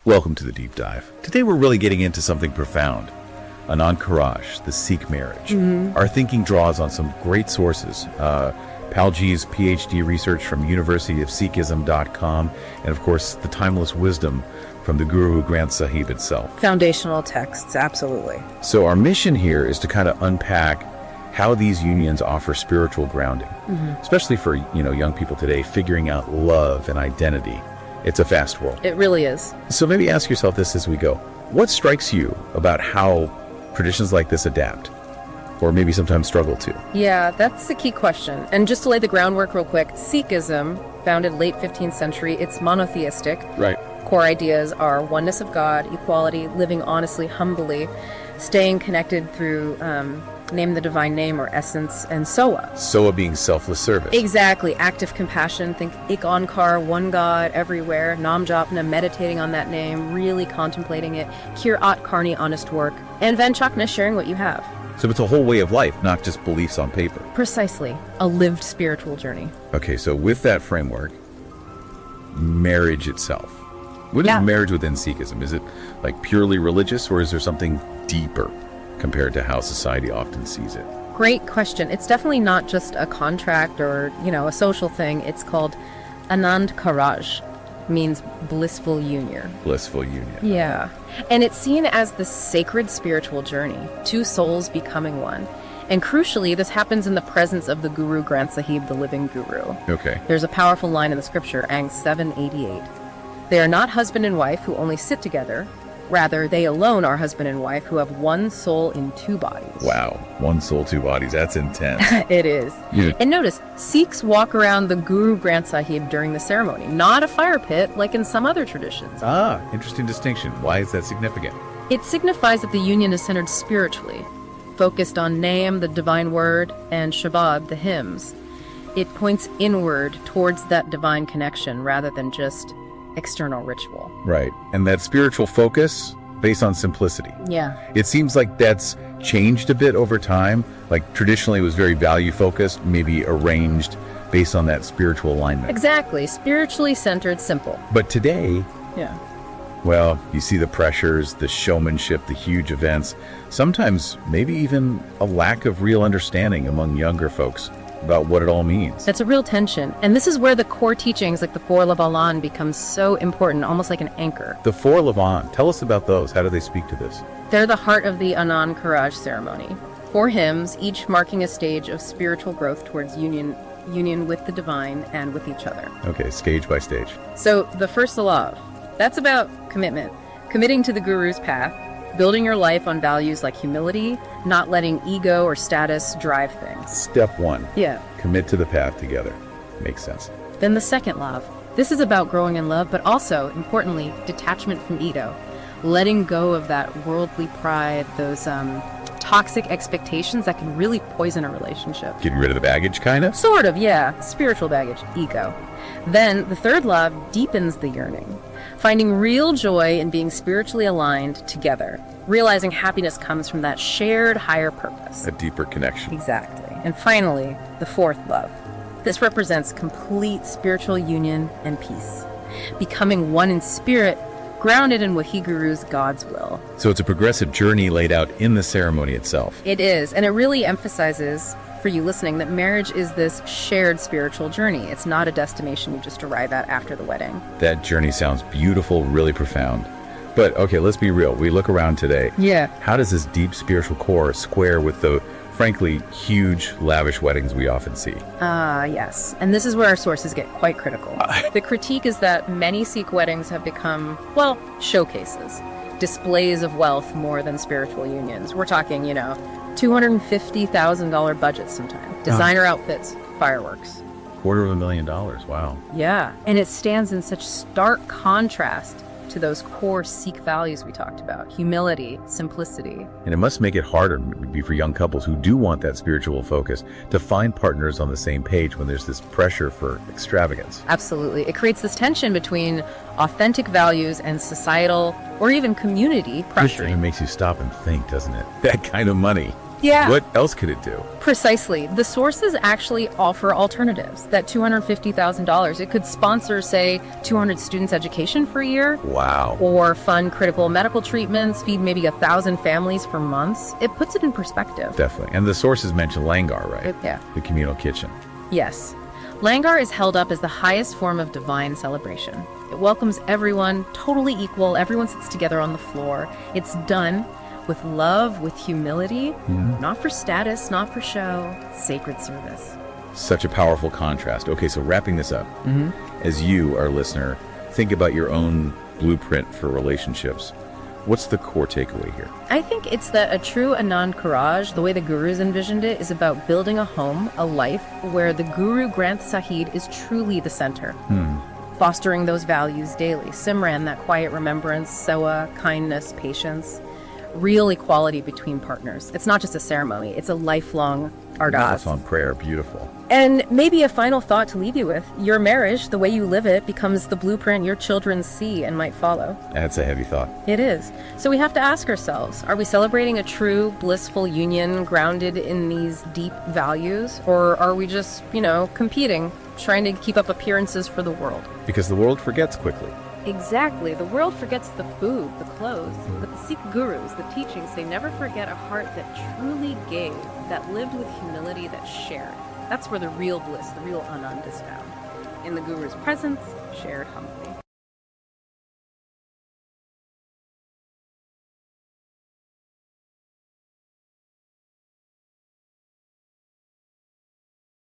Welcome to the deep dive. Today we're really getting into something profound. Anand Karaj, the Sikh marriage. Our thinking draws on some great sources. Palji's PhD research from University of Sikhism.com, and of course the timeless wisdom from the Guru Granth Sahib itself. Foundational texts, absolutely. So our mission here is to kind of unpack how these unions offer spiritual grounding, especially for young people today figuring out love and identity. It's a fast world. It really is. So maybe ask yourself this as we go. What strikes you about how traditions like this adapt, or maybe sometimes struggle to? Yeah, that's the key question. And just to lay the groundwork real quick, Sikhism, founded late 15th century, it's monotheistic. Right. Core ideas are oneness of God, equality, living honestly, humbly, staying connected through name the divine name or essence, and soa. Soa being selfless service. Exactly. Active compassion. Think ikathay, one God, everywhere. Nam japna, meditating on that name, really contemplating it. Kirat karni, honest work. And vanchakna, sharing what you have. So it's a whole way of life, not just beliefs on paper. Precisely. A lived spiritual journey. Okay, so with that framework, marriage itself. What is marriage within Sikhism? Is it like purely religious, or is there something deeper compared to how society often sees it? Great question. It's definitely not just a contract or, a social thing. It's called Anand Karaj, means blissful union. Blissful union. Yeah. And it's seen as the sacred spiritual journey, two souls becoming one. And crucially, this happens in the presence of the Guru Granth Sahib, the living guru. Okay. There's a powerful line in the scripture, Ang 788. They are not husband and wife who only sit together. Rather, they alone are husband and wife who have one soul in two bodies. Wow. One soul, two bodies. That's intense. It is. Yeah. And notice, Sikhs walk around the Guru Granth Sahib during the ceremony, not a fire pit like in some other traditions. Ah, interesting distinction. Why is that significant? It signifies that the union is centered spiritually, focused on Naam, the divine word, and Shabad, the hymns. It points inward towards that divine connection rather than just external ritual. Right. And that spiritual focus based on simplicity. Yeah. It seems like that's changed a bit over time. Like traditionally it was very value focused, maybe arranged based on that spiritual alignment. Exactly. Spiritually centered, simple. But today, Yeah. well, you see the pressures, the showmanship, the huge events, sometimes maybe even a lack of real understanding among younger folks about what it all means. That's a real tension. And this is where the core teachings like the Four Lavalan becomes so important, almost like an anchor. The Four Levant, tell us about those. How do they speak to this? They're the heart of the Anand Karaj ceremony. 4 hymns, each marking a stage of spiritual growth towards union with the divine and with each other. Okay, stage by stage. So the first love, that's about commitment. Committing to the Guru's path, building your life on values like humility, not letting ego or status drive things. Step 1. Yeah. Commit to the path together. Makes sense. Then the second love. This is about growing in love, but also, importantly, detachment from ego. Letting go of that worldly pride, those toxic expectations that can really poison a relationship. Getting rid of the baggage, kind of? Sort of, yeah. Spiritual baggage, ego. Then the third love deepens the yearning. Finding real joy in being spiritually aligned together. Realizing happiness comes from that shared higher purpose. A deeper connection. Exactly. And finally, the fourth love. This represents complete spiritual union and peace. Becoming one in spirit, grounded in Waheguru's God's will. So it's a progressive journey laid out in the ceremony itself. It is, and it really emphasizes, for you listening, that marriage is this shared spiritual journey. It's not a destination you just arrive at after the wedding. That journey sounds beautiful, really profound. But okay, let's be real. We look around today. Yeah. How does this deep spiritual core square with the, frankly, huge, lavish weddings we often see? Yes. And this is where our sources get quite critical. The critique is that many Sikh weddings have become, showcases, displays of wealth more than spiritual unions. We're talking, $250,000 budgets sometimes. Designer outfits, fireworks. $250,000. Wow. Yeah. And it stands in such stark contrast to those core Sikh values we talked about. Humility, simplicity. And it must make it harder, maybe for young couples who do want that spiritual focus, to find partners on the same page when there's this pressure for extravagance. Absolutely. It creates this tension between authentic values and societal or even community pressure. It makes you stop and think, doesn't it? That kind of money. Yeah. What else could it do? Precisely. The sources actually offer alternatives. That $250,000, it could sponsor, say, 200 students' education for a year, Wow. or fund critical medical treatments, feed maybe 1,000 families for months. It puts it in perspective. Definitely. And the sources mention Langar, right? Yeah. The communal kitchen. Yes. Langar is held up as the highest form of divine celebration. It welcomes everyone, totally equal. Everyone sits together on the floor. It's done with love, with humility, not for status, not for show. Sacred service. Such a powerful contrast. Okay, so wrapping this up, as you, our listener, think about your own blueprint for relationships, what's the core takeaway here? I think it's that a true Anand Karaj, the way the Gurus envisioned it, is about building a home, a life, where the Guru Granth Sahib is truly the center. Fostering those values daily. Simran, that quiet remembrance, Sewa, kindness, patience, real equality between partners. It's not just a ceremony, it's a lifelong ardas. Marathon prayer, beautiful. And maybe a final thought to leave you with. Your marriage, the way you live it, becomes the blueprint your children see and might follow. That's a heavy thought. It is. So we have to ask ourselves, are we celebrating a true, blissful union grounded in these deep values? Or are we just, competing, trying to keep up appearances for the world? Because the world forgets quickly. Exactly. The world forgets the food, the clothes, but the Sikh gurus, the teachings, they never forget a heart that truly gave, that lived with humility, that shared. That's where the real bliss, the real anand is found. In the guru's presence, shared humbly.